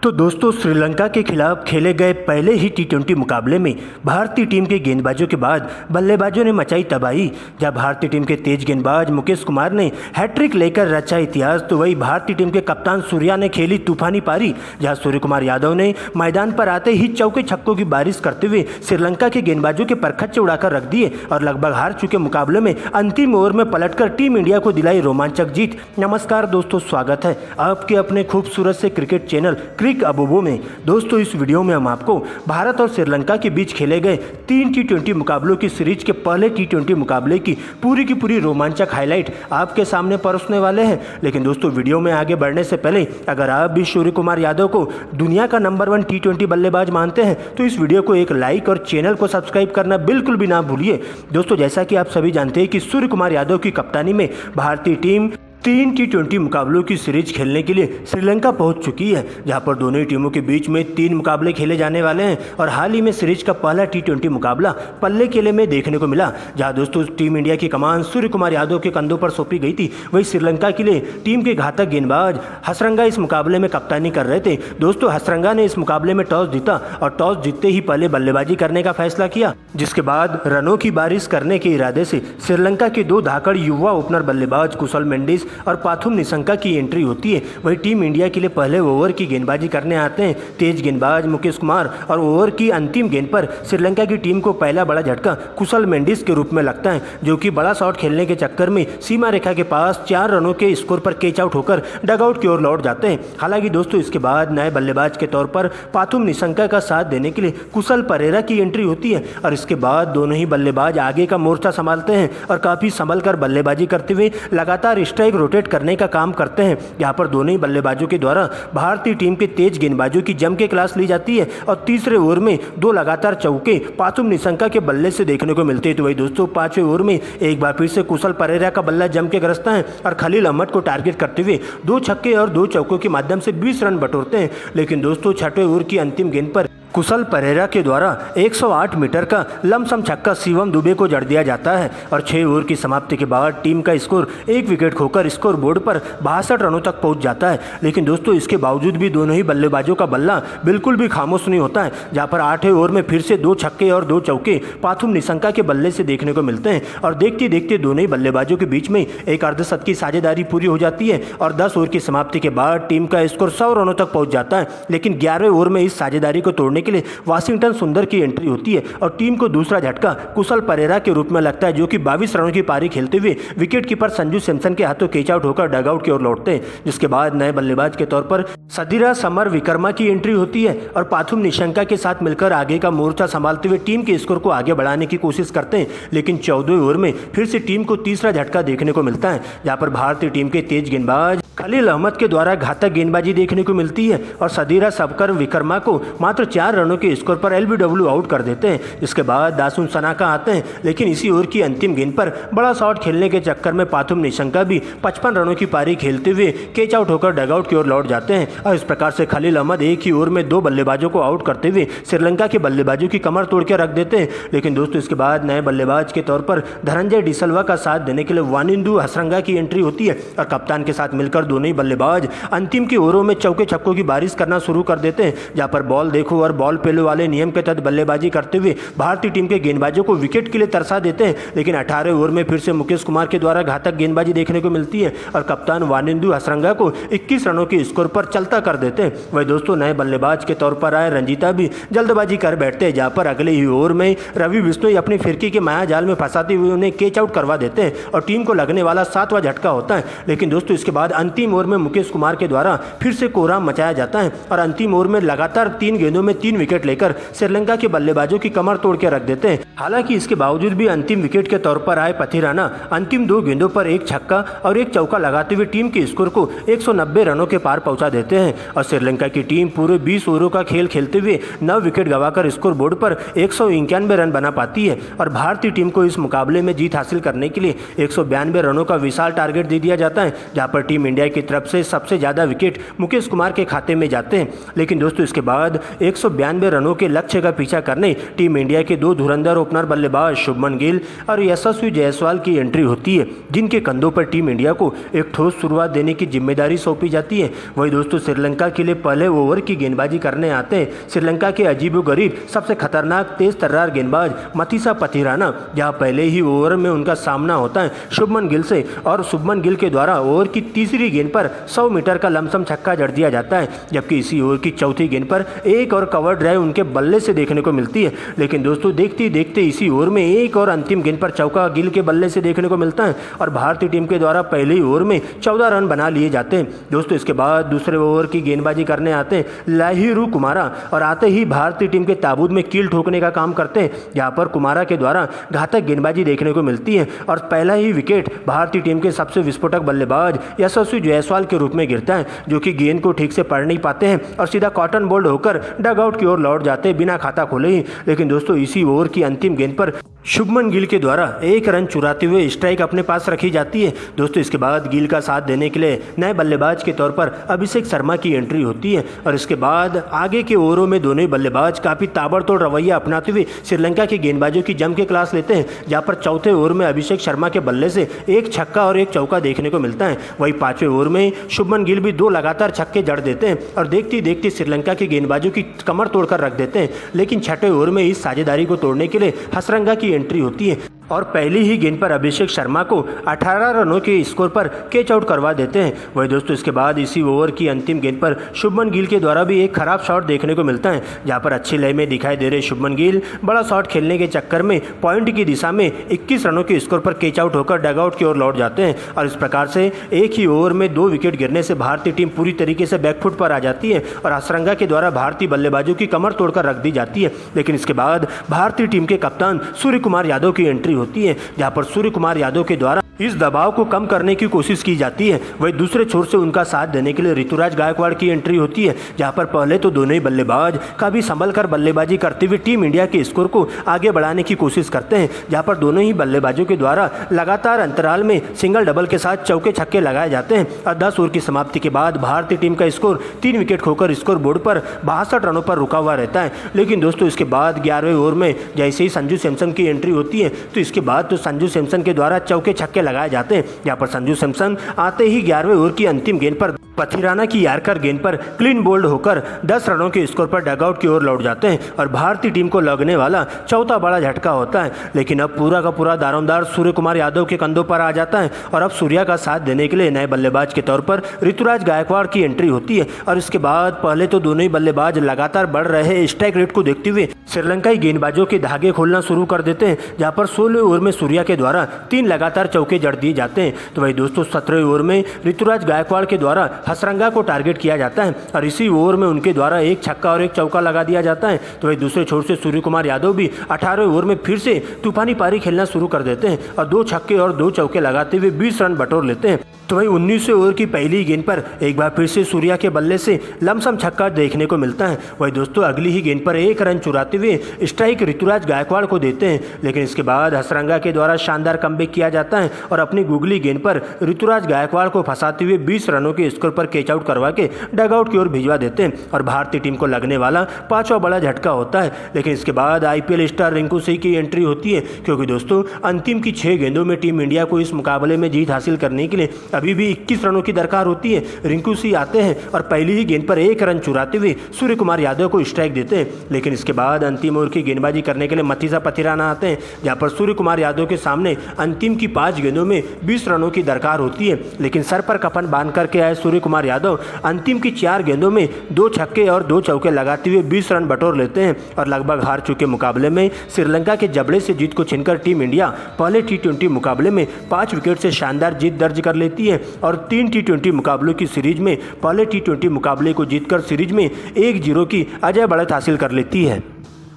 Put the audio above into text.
तो दोस्तों, श्रीलंका के खिलाफ खेले गए पहले ही टी20 मुकाबले में भारतीय टीम के गेंदबाजों के बाद बल्लेबाजों ने मचाई तबाही। जब भारतीय टीम के तेज गेंदबाज मुकेश कुमार ने हैट्रिक लेकर रचा इतिहास, तो वही भारतीय टीम के कप्तान सूर्या ने खेली तूफानी पारी, जहां सूर्य कुमार यादव ने मैदान पर आते ही चौके छक्कों की बारिश करते हुए श्रीलंका के गेंदबाजों के परखच्चे उड़ाकर रख दिए और लगभग हार चुके मुकाबले में अंतिम ओवर में पलटकर टीम इंडिया को दिलाई रोमांचक जीत। नमस्कार दोस्तों, स्वागत है आपके अपने खूबसूरत से क्रिकेट चैनल क्रिक अबूबू में। दोस्तों, इस वीडियो में हम आपको भारत और श्रीलंका के बीच खेले गए 3 टी20 मुकाबलों की सीरीज के पहले टी20 मुकाबले की पूरी रोमांचक हाईलाइट आपके सामने परोसने वाले हैं। लेकिन दोस्तों, वीडियो में आगे बढ़ने से पहले अगर आप भी सूर्य कुमार यादव को दुनिया का नंबर 1 टी20 बल्लेबाज मानते हैं तो इस वीडियो को एक लाइक और चैनल को सब्सक्राइब करना बिल्कुल भी ना भूलिए। दोस्तों, जैसा कि आप सभी जानते हैं कि सूर्य कुमार यादव की कप्तानी में भारतीय टीम 3 टी20 मुकाबलों की सीरीज खेलने के लिए श्रीलंका पहुंच चुकी है, जहां पर दोनों ही टीमों के बीच में 3 मुकाबले खेले जाने वाले हैं। और हाल ही में सीरीज का पहला टी20 मुकाबला पल्ले केले में देखने को मिला, जहां दोस्तों टीम इंडिया की कमान सूर्य कुमार यादव के कंधों पर सौंपी गई थी। वहीं श्रीलंका के लिए टीम के घातक गेंदबाज हसरंगा इस मुकाबले में कप्तानी कर रहे थे। दोस्तों, हसरंगा ने इस मुकाबले में टॉस जीता और टॉस जीतते ही पहले बल्लेबाजी करने का फैसला किया, जिसके बाद रनों की बारिश करने के इरादे से श्रीलंका के 2 धाकड़ युवा ओपनर बल्लेबाज कुशल मेंडिस और पाथुम निशंका की एंट्री होती है। वही टीम इंडिया के लिए पहले ओवर की गेंदबाजी करने आते हैं तेज गेंदबाज मुकेश कुमार, और ओवर की अंतिम गेंद पर श्रीलंका की टीम को पहला बड़ा झटका कुशल मेंडिस के रूप में लगता है, जो कि बड़ा शॉट खेलने के चक्कर में सीमा रेखा के पास 4 रनों के स्कोर पर कैच आउट होकर डगआउट की ओर लौट जाते हैं। हालांकि दोस्तों, इसके बाद नए बल्लेबाज के तौर पर पाथुम निशंका का साथ देने के लिए कुशल परेरा की एंट्री होती है, और इसके बाद दोनों ही बल्लेबाज आगे का मोर्चा संभालते हैं और काफी संभल कर बल्लेबाजी करते हुए लगातार स्ट्राइक रोटेट करने का काम करते हैं। यहाँ पर दोनों ही बल्लेबाजों के द्वारा भारतीय टीम के तेज गेंदबाजों की जम के क्लास ली जाती है और तीसरे ओवर में 2 लगातार चौके पाथुम निशंका के बल्ले से देखने को मिलते हैं। तो वही दोस्तों, 5वें ओवर में एक बार फिर से कुशल परेरा का बल्ला जम के गरजता है और खलील अहमद को टारगेट करते हुए 2 छक्के और 2 चौकों के माध्यम से 20 रन बटोरते हैं। लेकिन दोस्तों, 6वें ओवर की अंतिम गेंद पर कुशल परेरा के द्वारा 108 मीटर का लमसम छक्का शिवम दुबे को जड़ दिया जाता है और 6 ओवर की समाप्ति के बाद टीम का स्कोर 1 विकेट खोकर स्कोर बोर्ड पर 62 रनों तक पहुंच जाता है। लेकिन दोस्तों, इसके बावजूद भी दोनों ही बल्लेबाजों का बल्ला बिल्कुल भी खामोश नहीं होता है, जहां पर 8वें ओवर में फिर से 2 छक्के और 2 चौके पाथुम निशंका के बल्ले से देखने को मिलते हैं और देखते देखते दोनों ही बल्लेबाजों के बीच में एक अर्धशतकी साझेदारी पूरी हो जाती है और 10 ओवर की समाप्ति के बाद टीम का स्कोर 100 रनों तक पहुंच जाता है। लेकिन 11वें ओवर में इस साझेदारी को तोड़ने के लिए वाशिंगटन सुंदर की एंट्री होती है और टीम को दूसरा झटका कुशल परेरा के रूप में लगता है, जो कि 22 रनों की पारी खेलते हुए विकेट कीपर संजू सैमसन के हाथों कैच आउट होकर डगआउट की ओर लौटते हैं। जिसके बाद नए बल्लेबाज के तौर पर सदीरा समर विक्रमा की एंट्री होती है और पाथुम निशंका के साथ मिलकर आगे का मोर्चा संभालते हुए टीम के स्कोर को आगे बढ़ाने की कोशिश करते हैं। लेकिन 14वें ओवर में फिर से टीम को तीसरा झटका देखने को मिलता है, जहां पर भारतीय टीम के तेज गेंदबाज खलील अहमद के द्वारा घातक गेंदबाजी देखने को मिलती है और सदीरा सबकर विक्रमा को मात्र 4 रनों के स्कोर पर एलबीडब्ल्यू आउट कर देते हैं। इसके बाद दासुन सनाका आते हैं, लेकिन इसी ओवर की अंतिम गेंद पर बड़ा शॉट खेलने के चक्कर में पाथुम निशंका भी 55 रनों की पारी खेलते हुए कैच आउट होकर डगआउट की ओर लौट जाते हैं। और इस प्रकार से खलील अहमद एक ही ओवर में 2 बल्लेबाजों को आउट करते हुए श्रीलंका के बल्लेबाजों की कमर तोड़ के रख देते हैं। लेकिन दोस्तों, इसके बाद नए बल्लेबाज के तौर पर धनंजय डिसल्वा का साथ देने के लिए वानिंदु हसरंगा की एंट्री होती है और कप्तान के साथ मिलकर दोनों ही बल्लेबाज अंतिम के ओवरों में चौके छक्कों की बारिश करना शुरू कर देते हैं, जहां पर बॉल देखो और बॉल पेलो वाले नियम के तहत बल्लेबाजी करते हुए भारतीय टीम के गेंदबाजों को विकेट के लिए तरसा देते हैं। लेकिन 18वें ओवर में फिर से मुकेश कुमार के द्वारा घातक गेंदबाजी देखने को मिलती है और कप्तान वानिंदु हसरंगा को 21 रनों के स्कोर पर चलता कर देते हैं। वही दोस्तों, नए बल्लेबाज के तौर पर आए रंजीता भी जल्दबाजी कर बैठते हैं, जहां पर अगले ही ओवर में रवि बिश्नोई अपनी फिरकी के माया जाल में फंसाते हुए उन्हें कैच आउट करवा देते हैं और टीम को लगने वाला 7वां झटका होता है। लेकिन दोस्तों, इसके बाद अंतिम ओवर में मुकेश कुमार के द्वारा फिर से कोहराम मचाया जाता है और अंतिम ओवर में लगातार 3 गेंदों में 3 विकेट लेकर श्रीलंका के बल्लेबाजों की कमर तोड़ के रख देते हैं। हालांकि इसके बावजूद भी अंतिम विकेट के तौर पर आए पथिराना अंतिम 2 गेंदों पर 1 छक्का और 1 चौका लगाते हुए टीम के स्कोर को 190 रनों के पार पहुंचा देते हैं और श्रीलंका की टीम पूरे 20 ओवरों का खेल खेलते हुए 9 विकेट गंवाकर स्कोर बोर्ड पर 191 रन बना पाती है और भारतीय टीम को इस मुकाबले में जीत हासिल करने के लिए 192 रनों का विशाल टारगेट दे दिया जाता है, जहां पर टीम इंडिया की तरफ से सबसे ज्यादा विकेट मुकेश कुमार के खाते में जाते हैं। लेकिन दोस्तों, इसके बाद 192 192 रनों के लक्ष्य का पीछा करने टीम इंडिया के दो धुरंधर ओपनर बल्लेबाज शुभमन गिल और यशस्वी जायसवाल की एंट्री होती है, जिनके कंधों पर टीम इंडिया को एक ठोस शुरुआत देने की जिम्मेदारी सौंपी जाती है। वही दोस्तों श्रीलंका के लिए पहले ओवर की गेंदबाजी करने आते हैं श्रीलंका के अजीबोगरीब सबसे खतरनाक तेज तर्रार गेंदबाज मथीसा पथिराना, जहां पहले ही ओवर में उनका सामना होता है शुभमन गिल से और शुभमन गिल के द्वारा ओवर की तीसरी गेंद पर 100 मीटर का लमसम छक्का जड़ दिया जाता है, जबकि इसी ओवर की चौथी गेंद पर एक और कवर ड्राइव उनके बल्ले से देखने को मिलती है। लेकिन दोस्तों देखते देखते इसी ओवर में एक और अंतिम गेंद पर चौका गिल के बल्ले से देखने को मिलता है और भारतीय टीम के द्वारा पहले ही ओवर में 14 रन बना लिए जाते हैं। दोस्तों इसके बाद दूसरे ओवर की गेंदबाजी करने आते हैं लाहिरू कुमारा और आते ही भारतीय टीम के ताबूत में कील ठोकने का काम करते हैं, जहां पर कुमारा के द्वारा घातक गेंदबाजी देखने को मिलती है और पहला ही विकेट भारतीय टीम के सबसे विस्फोटक बल्लेबाज यशस्वी जायसवाल के रूप में गिरता है, जो कि गेंद को ठीक से पढ़ नहीं पाते हैं और सीधा कॉटन बोल्ड होकर डगआउट की ओर लौट जाते हैं बिना खाता खोले ही। लेकिन दोस्तों इसी ओवर की अंतिम गेंद पर शुभमन गिल के द्वारा एक रन चुराते हुए स्ट्राइक अपने पास रखी जाती है। दोस्तों इसके बाद गिल का साथ देने के लिए नए बल्लेबाज के तौर पर अभिषेक शर्मा की एंट्री होती है और इसके बाद आगे के ओवरों में दोनों ही बल्लेबाज काफ़ी ताबड़तोड़ रवैया अपनाते हुए श्रीलंका के गेंदबाजों की जम के क्लास लेते हैं, जहां पर चौथे ओवर में अभिषेक शर्मा के बल्ले से एक छक्का और एक चौका देखने को मिलता है। वही पांचवें ओवर में शुभमन गिल भी 2 लगातार छक्के जड़ देते हैं और देखते देखते श्रीलंका के गेंदबाजों की कमर तोड़कर रख देते हैं। लेकिन छठे ओवर में इस साझेदारी को तोड़ने के लिए हसरंगा की एंट्री होती है और पहली ही गेंद पर अभिषेक शर्मा को 18 रनों के स्कोर पर कैच आउट करवा देते हैं। वही दोस्तों इसके बाद इसी ओवर की अंतिम गेंद पर शुभमन गिल के द्वारा भी एक खराब शॉट देखने को मिलता है, जहां पर अच्छी लय में दिखाई दे रहे शुभमन गिल बड़ा शॉट खेलने के चक्कर में पॉइंट की दिशा में 21 रनों के स्कोर पर कैच आउट होकर डगआउट की ओर लौट जाते हैं और इस प्रकार से एक ही ओवर में 2 विकेट गिरने से भारतीय टीम पूरी तरीके से बैकफुट पर आ जाती है और हसरंगा के द्वारा भारतीय बल्लेबाजों की कमर तोड़कर रख दी जाती है। लेकिन इसके बाद भारतीय टीम के कप्तान सूर्य कुमार यादव की एंट्री होती है, जहां पर सूर्य कुमार यादव के द्वारा इस दबाव को कम करने की कोशिश की जाती है। वही दूसरे छोर से उनका साथ देने के लिए ऋतुराज गायकवाड़ की एंट्री होती है, जहां पर पहले तो दोनों ही बल्लेबाज काफी संभल कर बल्लेबाजी करते हुए टीम इंडिया के स्कोर को आगे बढ़ाने की कोशिश करते हैं, जहां पर दोनों ही बल्लेबाजों के द्वारा लगातार अंतराल में सिंगल डबल के साथ चौके छक्के लगाए जाते हैं और 10 ओवर की समाप्ति के बाद भारतीय टीम का स्कोर 3 विकेट खोकर स्कोर बोर्ड पर 62 रनों पर रुका हुआ रहता है। लेकिन दोस्तों इसके बाद 11वें ओवर में जैसे ही संजू सैमसन की एंट्री होती है तो इसके बाद तो संजू सैमसन के द्वारा चौके छक्के लगाए जाते हैं, जहां पर संजू सैमसन आते ही 11वें ओवर की अंतिम गेंद पर पथिराना की यार्कर गेंद पर क्लीन बोल्ड होकर 10 रनों के स्कोर पर डगआउट की ओर लौट जाते हैं और भारतीय टीम को लगने वाला चौथा बड़ा झटका होता है। लेकिन अब पूरा का पूरा दारोमदार सूर्य कुमार यादव के कंधों पर आ जाता है और अब सूर्या का साथ देने के लिए नए बल्लेबाज के तौर पर ऋतुराज गायकवाड़ की एंट्री होती है और इसके बाद पहले तो दोनों ही बल्लेबाज लगातार बढ़ रहे स्ट्राइक रेट को देखते हुए श्रीलंकाई गेंदबाजों के धागे खोलना शुरू कर देते हैं, जहां पर 16 ओवर में सूर्या के द्वारा 3 लगातार चौके जड़ दिए जाते हैं। तो वही दोस्तों 17वें ओवर में ऋतुराज गायकवाड़ के द्वारा हसरंगा को टारगेट किया जाता है और इसी ओवर में उनके द्वारा एक छक्का और एक चौका लगा दिया जाता है। तो वही दूसरे छोर से सूर्य कुमार यादव भी 18वें ओवर में फिर से तूफानी पारी खेलना शुरू कर देते हैं और 2 छक्के और 2 चौके लगाते हुए 20 रन बटोर लेते हैं। तो वही 19वें ओवर की पहली गेंद पर एक बार फिर से सूर्या के बल्ले से लमसम छक्का देखने को मिलता है। वही दोस्तों अगली ही गेंद पर 1 रन चुराते हुए स्ट्राइक ऋतुराज गायकवाड़ को देते हैं, लेकिन इसके बाद हसरंगा के द्वारा शानदार कमबैक किया जाता है और अपनी गुगली गेंद पर ऋतुराज गायकवाड़ को फंसाते हुए 20 रनों के स्कोर पर कैच आउट करवा के डगआउट की ओर भिजवा देते हैं और भारतीय टीम को लगने वाला 5वां बड़ा झटका होता है। लेकिन इसके बाद आईपीएल स्टार रिंकू सिंह की एंट्री होती है, क्योंकि दोस्तों अंतिम की 6 गेंदों में टीम इंडिया को इस मुकाबले में जीत हासिल करने के लिए अभी भी 21 रनों की दरकार होती है। रिंकू सिंह आते हैं और पहली ही गेंद पर 1 रन चुराते हुए सूर्य कुमार यादव को स्ट्राइक देते हैं। लेकिन इसके बाद अंतिम ओवर की गेंदबाजी करने के लिए मथीसा पथिराना आते हैं, जहां पर सूर्य कुमार यादव के सामने अंतिम की 5 गेंदों में 20 रनों की दरकार होती है। लेकिन सर पर कफन बांध करके आए सूर्य कुमार यादव अंतिम की 4 गेंदों में 2 छक्के और 2 चौके लगाते हुए 20 रन बटोर लेते हैं और लगभग हार चुके मुकाबले में श्रीलंका के जबड़े से जीत को छीनकर टीम इंडिया पहले T20 मुकाबले में 5 विकेट से शानदार जीत दर्ज कर लेती है और 3 T20 मुकाबलों की सीरीज में पहले T20 मुकाबले को जीतकर सीरीज में 1-0 की अजय बढ़त हासिल कर लेती है।